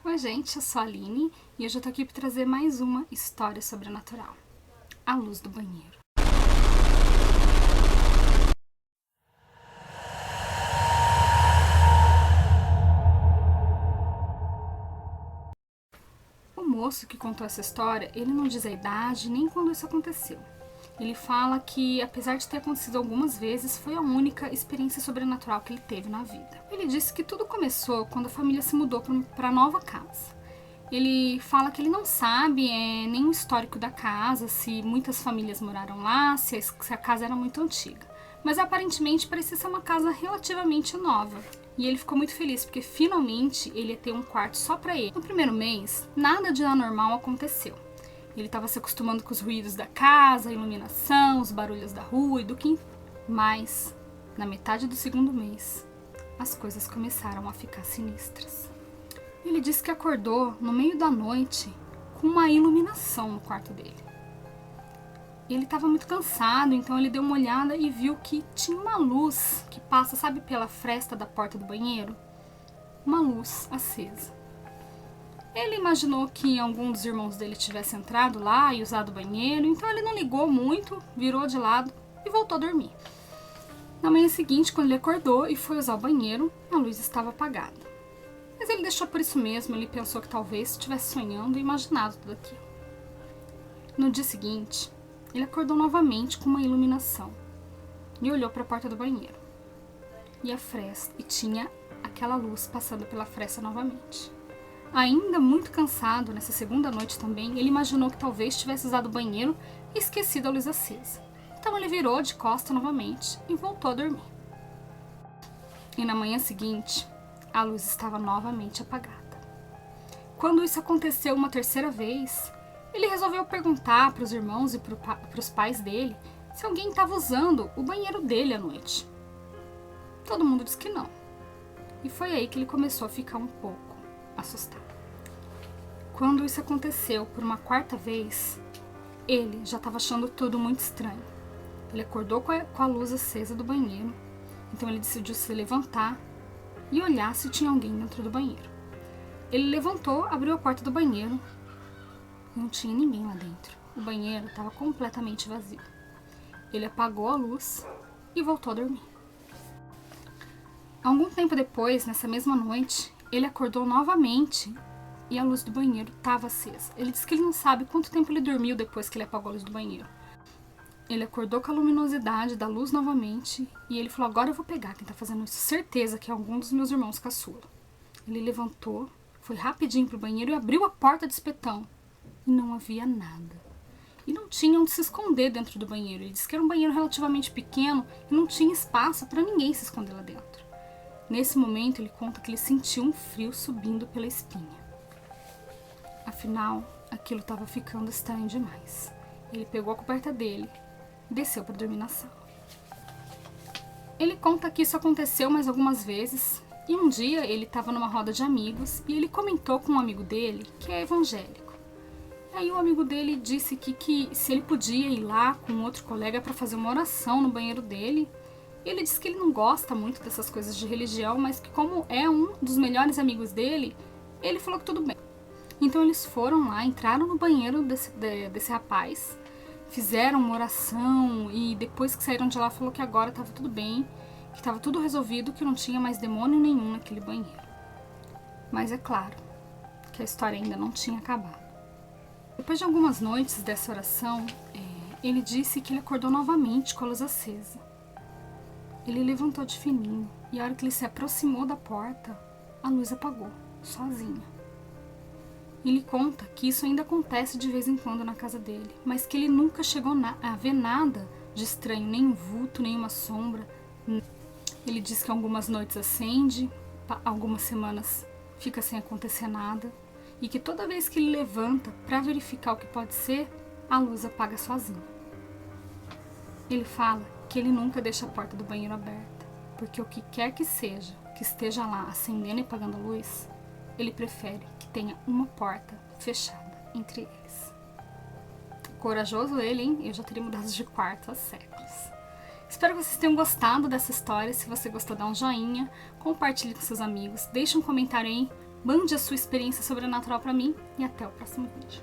Oi gente, eu sou a Aline e hoje eu tô aqui para trazer mais uma história sobrenatural. A luz do banheiro. O moço que contou essa história, ele não diz a idade nem quando isso aconteceu. Ele fala que, apesar de ter acontecido algumas vezes, foi a única experiência sobrenatural que ele teve na vida. Ele disse que tudo começou quando a família se mudou para a nova casa. Ele fala que ele não sabe nem o histórico da casa, se muitas famílias moraram lá, se a casa era muito antiga. Mas aparentemente parecia ser uma casa relativamente nova. E ele ficou muito feliz porque finalmente ele ia ter um quarto só para ele. No primeiro mês, nada de anormal aconteceu. Ele estava se acostumando com os ruídos da casa, a iluminação, os barulhos da rua e do quintal. Mas, na metade do segundo mês, as coisas começaram a ficar sinistras. Ele disse que acordou no meio da noite com uma iluminação no quarto dele. Ele estava muito cansado, então ele deu uma olhada e viu que tinha uma luz que passa, sabe, pela fresta da porta do banheiro? Uma luz acesa. Ele imaginou que algum dos irmãos dele tivesse entrado lá e usado o banheiro, então ele não ligou muito, virou de lado e voltou a dormir. Na manhã seguinte, quando ele acordou e foi usar o banheiro, a luz estava apagada. Mas ele deixou por isso mesmo, ele pensou que talvez estivesse sonhando e imaginado tudo aquilo. No dia seguinte, ele acordou novamente com uma iluminação e olhou para a porta do banheiro. E a fresta, e tinha aquela luz passando pela fresta novamente. Ainda muito cansado, nessa segunda noite também, ele imaginou que talvez tivesse usado o banheiro e esquecido a luz acesa. Então ele virou de costa novamente e voltou a dormir. E na manhã seguinte, a luz estava novamente apagada. Quando isso aconteceu uma terceira vez, ele resolveu perguntar para os irmãos e para os pais dele se alguém estava usando o banheiro dele à noite. Todo mundo disse que não. E foi aí que ele começou a ficar um pouco assustado. Quando isso aconteceu por uma quarta vez, ele já estava achando tudo muito estranho. Ele acordou com a luz acesa do banheiro, então ele decidiu se levantar e olhar se tinha alguém dentro do banheiro. Ele levantou, abriu a porta do banheiro e não tinha ninguém lá dentro. O banheiro estava completamente vazio. Ele apagou a luz e voltou a dormir. Algum tempo depois, nessa mesma noite, ele acordou novamente e a luz do banheiro estava acesa. Ele disse que ele não sabe quanto tempo ele dormiu depois que ele apagou a luz do banheiro. Ele acordou com a luminosidade da luz novamente e ele falou, agora eu vou pegar quem tá fazendo isso. Certeza que é algum dos meus irmãos caçula. Ele levantou, foi rapidinho pro banheiro e abriu a porta de espetão. E não havia nada. E não tinha onde se esconder dentro do banheiro. Ele disse que era um banheiro relativamente pequeno e não tinha espaço para ninguém se esconder lá dentro. Nesse momento ele conta que ele sentiu um frio subindo pela espinha. Afinal, aquilo estava ficando estranho demais. Ele pegou a coberta dele e desceu para dormir na sala. Ele conta que isso aconteceu mais algumas vezes e um dia ele estava numa roda de amigos e ele comentou com um amigo dele que é evangélico. Aí o amigo dele disse que se ele podia ir lá com outro colega para fazer uma oração no banheiro dele. Ele disse que ele não gosta muito dessas coisas de religião, mas que como é um dos melhores amigos dele, ele falou que tudo bem. Então eles foram lá, entraram no banheiro desse rapaz, fizeram uma oração e depois que saíram de lá falou que agora estava tudo bem, que estava tudo resolvido, que não tinha mais demônio nenhum naquele banheiro. Mas é claro que a história ainda não tinha acabado. Depois de algumas noites dessa oração, ele disse que ele acordou novamente com a luz acesa. Ele levantou de fininho e a hora que ele se aproximou da porta, a luz apagou, sozinha. Ele conta que isso ainda acontece de vez em quando na casa dele, mas que ele nunca chegou a ver nada de estranho, nem um vulto, nem uma sombra. Ele diz que algumas noites acende, algumas semanas fica sem acontecer nada, e que toda vez que ele levanta para verificar o que pode ser, a luz apaga sozinha. Ele fala que ele nunca deixa a porta do banheiro aberta, porque o que quer que seja, que esteja lá acendendo e apagando a luz, ele prefere que tenha uma porta fechada entre eles. Corajoso ele, hein? Eu já teria mudado de quarto há séculos. Espero que vocês tenham gostado dessa história. Se você gostou, dá um joinha, compartilhe com seus amigos, deixe um comentário aí Mande a sua experiência sobrenatural para mim e até o próximo vídeo.